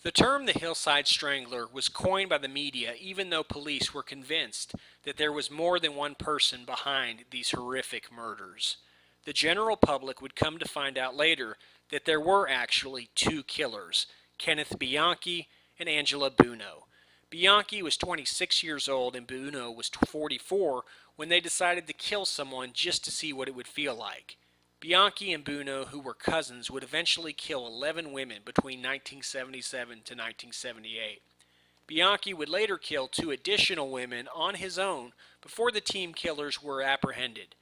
The term the Hillside Strangler was coined by the media even though police were convinced that there was more than one person behind these horrific murders. The general public would come to find out later that there were actually two killers, Kenneth Bianchi and Angela Buono. Bianchi was 26 years old and Buono was 44 when they decided to kill someone just to see what it would feel like. Bianchi and Buono, who were cousins, would eventually kill 11 women between 1977 to 1978. Bianchi would later kill two additional women on his own before the team killers were apprehended.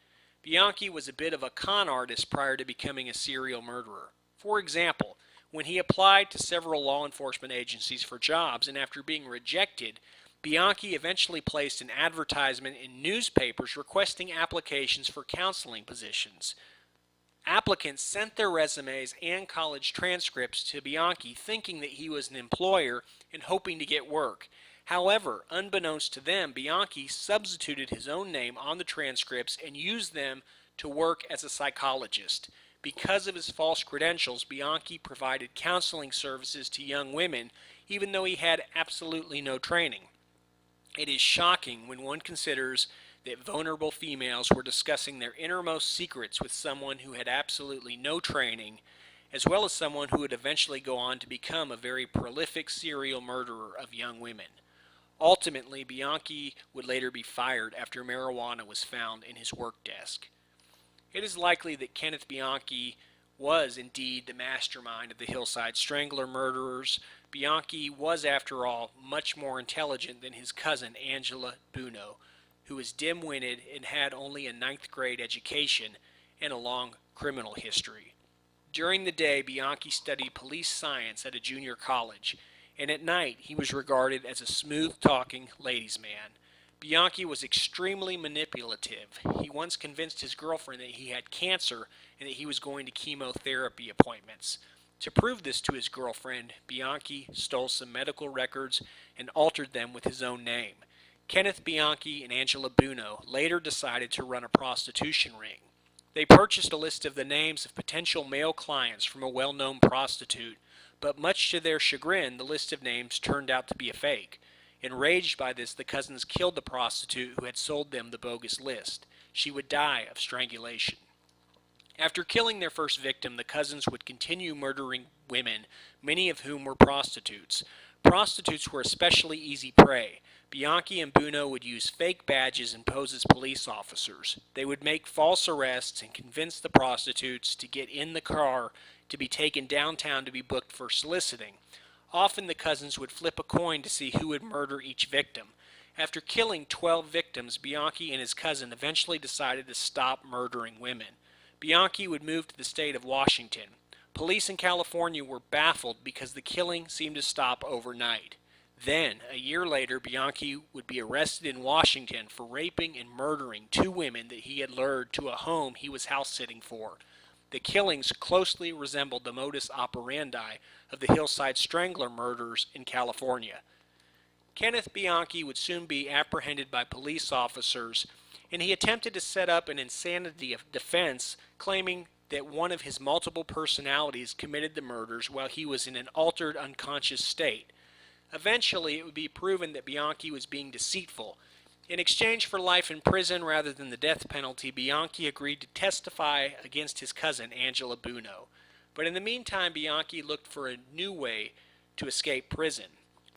Bianchi was a bit of a con artist prior to becoming a serial murderer. For example, when he applied to several law enforcement agencies for jobs and after being rejected, Bianchi eventually placed an advertisement in newspapers requesting applications for counseling positions. Applicants sent their resumes and college transcripts to Bianchi thinking that he was an employer and hoping to get work. However, unbeknownst to them, Bianchi substituted his own name on the transcripts and used them to work as a psychologist. Because of his false credentials, Bianchi provided counseling services to young women, even though he had absolutely no training. It is shocking when one considers that vulnerable females were discussing their innermost secrets with someone who had absolutely no training, as well as someone who would eventually go on to become a very prolific serial murderer of young women. Ultimately, Bianchi would later be fired after marijuana was found in his work desk. It is likely that Kenneth Bianchi was indeed the mastermind of the Hillside Strangler murderers. Bianchi was, after all, much more intelligent than his cousin Angela Buono, who was dim-witted and had only a ninth-grade education and a long criminal history. During the day, Bianchi studied police science at a junior college, and at night he was regarded as a smooth-talking ladies' man. Bianchi was extremely manipulative. He once convinced his girlfriend that he had cancer and that he was going to chemotherapy appointments. To prove this to his girlfriend, Bianchi stole some medical records and altered them with his own name. Kenneth Bianchi and Angela Buono later decided to run a prostitution ring. They purchased a list of the names of potential male clients from a well-known prostitute, but much to their chagrin, the list of names turned out to be a fake. Enraged by this, the cousins killed the prostitute who had sold them the bogus list. She would die of strangulation. After killing their first victim, the cousins would continue murdering women, many of whom were prostitutes. Prostitutes were especially easy prey. Bianchi and Buono would use fake badges and pose as police officers. They would make false arrests and convince the prostitutes to get in the car to be taken downtown to be booked for soliciting. Often the cousins would flip a coin to see who would murder each victim. After killing 12 victims, Bianchi and his cousin eventually decided to stop murdering women. Bianchi would move to the state of Washington. Police in California were baffled because the killing seemed to stop overnight. Then, a year later, Bianchi would be arrested in Washington for raping and murdering two women that he had lured to a home he was house-sitting for. The killings closely resembled the modus operandi of the Hillside Strangler murders in California. Kenneth Bianchi would soon be apprehended by police officers, and he attempted to set up an insanity of defense, claiming that one of his multiple personalities committed the murders while he was in an altered unconscious state. Eventually, it would be proven that Bianchi was being deceitful. In exchange for life in prison rather than the death penalty, Bianchi agreed to testify against his cousin, Angela Buono. But in the meantime, Bianchi looked for a new way to escape prison.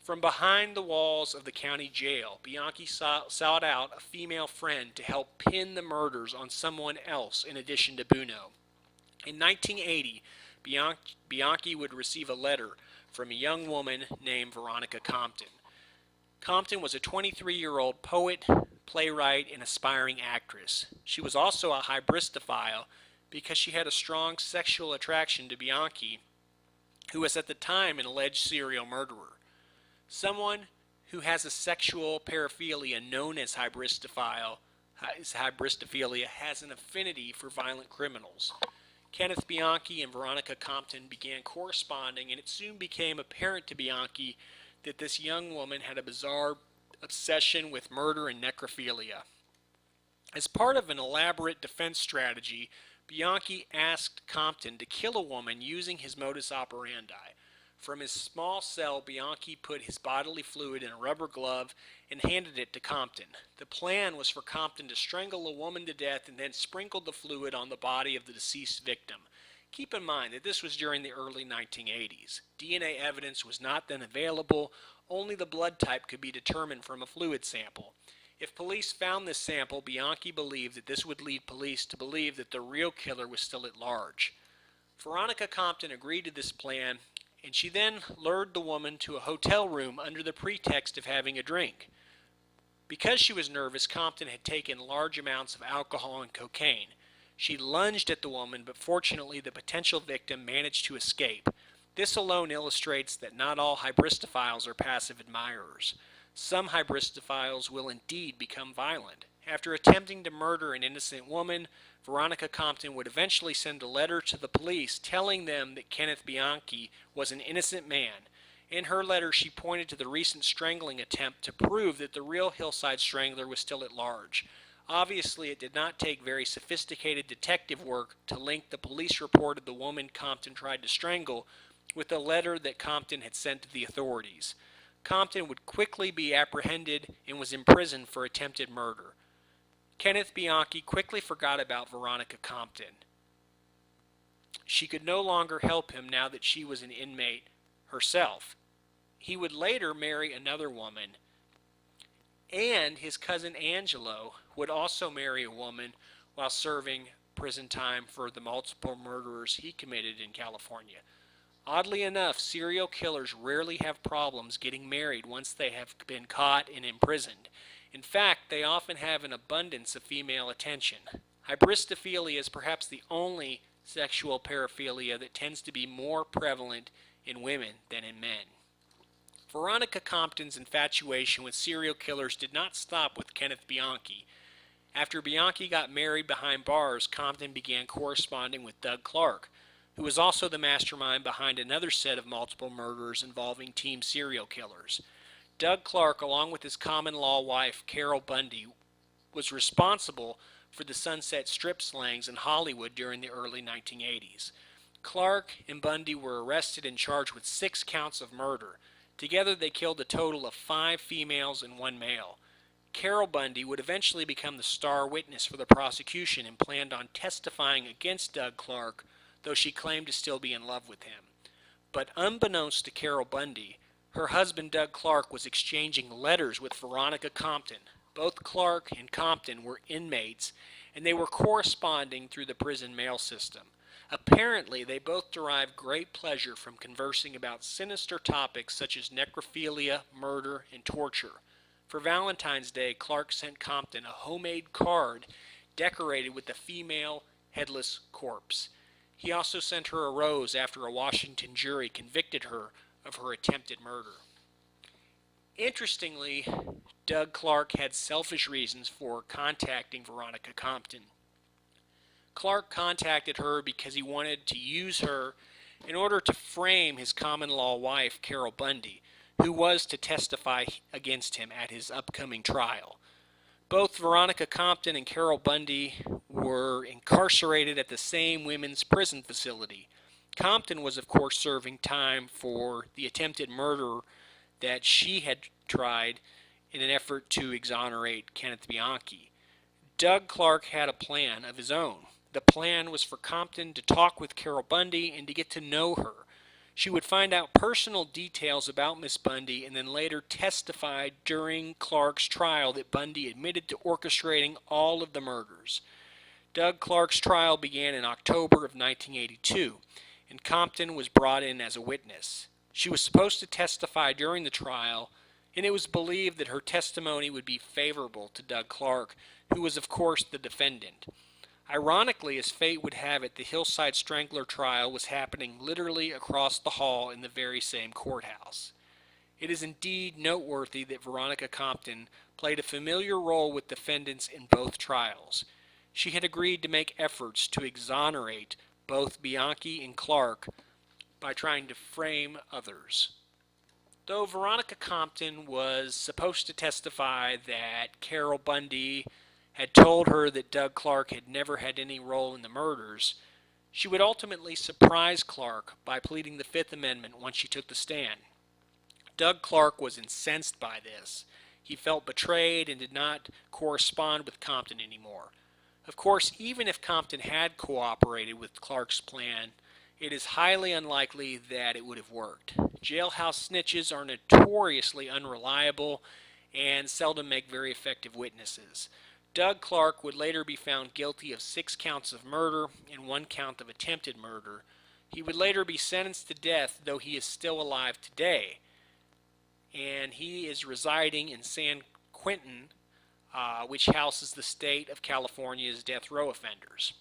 From behind the walls of the county jail, Bianchi sought out a female friend to help pin the murders on someone else in addition to Buono. In 1980, Bianchi would receive a letter from a young woman named Veronica Compton. Compton was a 23-year-old poet, playwright, and aspiring actress. She was also a hybristophile because she had a strong sexual attraction to Bianchi, who was at the time an alleged serial murderer. Someone who has a sexual paraphilia known as hybristophilia has an affinity for violent criminals. Kenneth Bianchi and Veronica Compton began corresponding, and it soon became apparent to Bianchi that this young woman had a bizarre obsession with murder and necrophilia. As part of an elaborate defense strategy, Bianchi asked Compton to kill a woman using his modus operandi. From his small cell, Bianchi put his bodily fluid in a rubber glove and handed it to Compton. The plan was for Compton to strangle a woman to death and then sprinkle the fluid on the body of the deceased victim. Keep in mind that this was during the early 1980s. DNA evidence was not then available. Only the blood type could be determined from a fluid sample. If police found this sample, Bianchi believed that this would lead police to believe that the real killer was still at large. Veronica Compton agreed to this plan, and she then lured the woman to a hotel room under the pretext of having a drink. Because she was nervous, Compton had taken large amounts of alcohol and cocaine. She lunged at the woman, but fortunately the potential victim managed to escape. This alone illustrates that not all hybristophiles are passive admirers. Some hybristophiles will indeed become violent. After attempting to murder an innocent woman, Veronica Compton would eventually send a letter to the police telling them that Kenneth Bianchi was an innocent man. In her letter, she pointed to the recent strangling attempt to prove that the real Hillside Strangler was still at large. Obviously, it did not take very sophisticated detective work to link the police report of the woman Compton tried to strangle with a letter that Compton had sent to the authorities. Compton would quickly be apprehended and was imprisoned for attempted murder. Kenneth Bianchi quickly forgot about Veronica Compton. She could no longer help him now that she was an inmate herself. He would later marry another woman, and his cousin Angelo would also marry a woman while serving prison time for the multiple murders he committed in California. Oddly enough, serial killers rarely have problems getting married once they have been caught and imprisoned. In fact, they often have an abundance of female attention. Hybristophilia is perhaps the only sexual paraphilia that tends to be more prevalent in women than in men. Veronica Compton's infatuation with serial killers did not stop with Kenneth Bianchi. After Bianchi got married behind bars, Compton began corresponding with Doug Clark, who was also the mastermind behind another set of multiple murders involving teen serial killers. Doug Clark, along with his common-law wife, Carol Bundy, was responsible for the Sunset Strip slangs in Hollywood during the early 1980s. Clark and Bundy were arrested and charged with 6 counts of murder. Together they killed a total of 5 females and 1 male. Carol Bundy would eventually become the star witness for the prosecution and planned on testifying against Doug Clark, though she claimed to still be in love with him. But unbeknownst to Carol Bundy, her husband Doug Clark was exchanging letters with Veronica Compton. Both Clark and Compton were inmates, and they were corresponding through the prison mail system. Apparently, they both derived great pleasure from conversing about sinister topics such as necrophilia, murder, and torture. For Valentine's Day, Clark sent Compton a homemade card decorated with the female headless corpse. He also sent her a rose after a Washington jury convicted her of her attempted murder. Interestingly, Doug Clark had selfish reasons for contacting Veronica Compton. Clark contacted her because he wanted to use her in order to frame his common-law wife, Carol Bundy, who was to testify against him at his upcoming trial. Both Veronica Compton and Carol Bundy were incarcerated at the same women's prison facility. Compton was, of course, serving time for the attempted murder that she had tried in an effort to exonerate Kenneth Bianchi. Doug Clark had a plan of his own. The plan was for Compton to talk with Carol Bundy and to get to know her. She would find out personal details about Miss Bundy and then later testify during Clark's trial that Bundy admitted to orchestrating all of the murders. Doug Clark's trial began in October of 1982, and Compton was brought in as a witness. She was supposed to testify during the trial, and it was believed that her testimony would be favorable to Doug Clark, who was, of course, the defendant. Ironically, as fate would have it, the Hillside Strangler trial was happening literally across the hall in the very same courthouse. It is indeed noteworthy that Veronica Compton played a familiar role with defendants in both trials. She had agreed to make efforts to exonerate both Bianchi and Clark by trying to frame others. Though Veronica Compton was supposed to testify that Carol Bundy had told her that Doug Clark had never had any role in the murders, She would ultimately surprise Clark by pleading the Fifth Amendment once she took the stand. Doug Clark was incensed by this. He felt betrayed and did not correspond with Compton anymore. Of course, even if Compton had cooperated with Clark's plan, it is highly unlikely that it would have worked. Jailhouse snitches are notoriously unreliable and seldom make very effective witnesses. Doug Clark would later be found guilty of 6 counts of murder and 1 count of attempted murder. He would later be sentenced to death, though he is still alive today. And he is residing in San Quentin, which houses the state of California's death row offenders.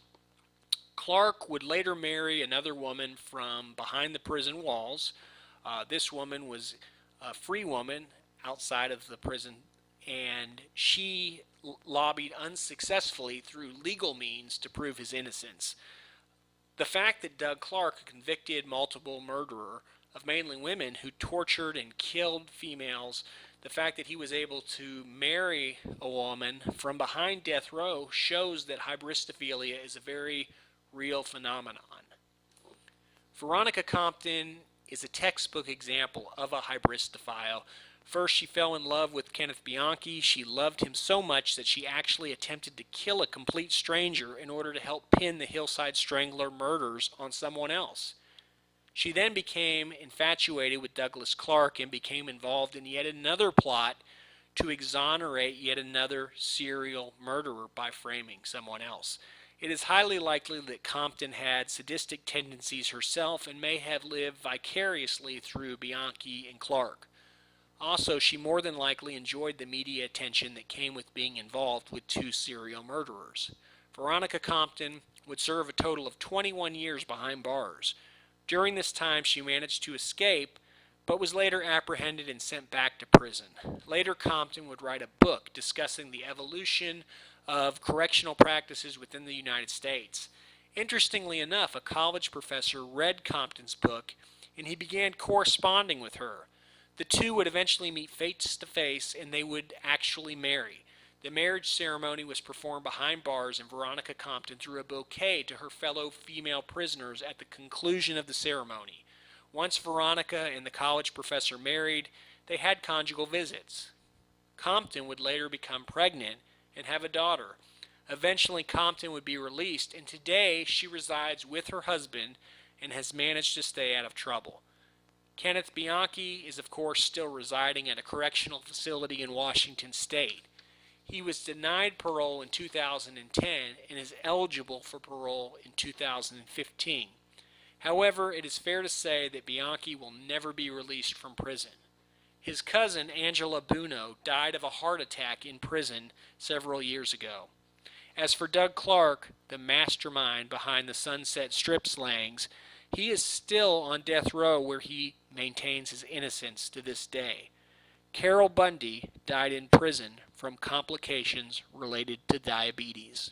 Clark would later marry another woman from behind the prison walls. This woman was a free woman outside of the prison, and she lobbied unsuccessfully through legal means to prove his innocence. The fact that Doug Clark, a convicted multiple murderer of mainly women who tortured and killed females, the fact that he was able to marry a woman from behind death row shows that hybristophilia is a very real phenomenon. Veronica Compton is a textbook example of a hybristophile. First, she fell in love with Kenneth Bianchi. She loved him so much that she actually attempted to kill a complete stranger in order to help pin the Hillside Strangler murders on someone else. She then became infatuated with Douglas Clark and became involved in yet another plot to exonerate yet another serial murderer by framing someone else. It is highly likely that Compton had sadistic tendencies herself and may have lived vicariously through Bianchi and Clark. Also, she more than likely enjoyed the media attention that came with being involved with 2 serial murderers. Veronica Compton would serve a total of 21 years behind bars. During this time, she managed to escape, but was later apprehended and sent back to prison. Later, Compton would write a book discussing the evolution of correctional practices within the United States. Interestingly enough, a college professor read Compton's book, and he began corresponding with her. The two would eventually meet face to face, and they would actually marry. The marriage ceremony was performed behind bars, and Veronica Compton threw a bouquet to her fellow female prisoners at the conclusion of the ceremony. Once Veronica and the college professor married, they had conjugal visits. Compton would later become pregnant and have a daughter. Eventually, Compton would be released, and today she resides with her husband and has managed to stay out of trouble. Kenneth Bianchi is, of course, still residing at a correctional facility in Washington State. He was denied parole in 2010 and is eligible for parole in 2015. However, it is fair to say that Bianchi will never be released from prison. His cousin, Angela Buono, died of a heart attack in prison several years ago. As for Doug Clark, the mastermind behind the Sunset Strip slayings, he is still on death row where he maintains his innocence to this day. Carol Bundy died in prison from complications related to diabetes.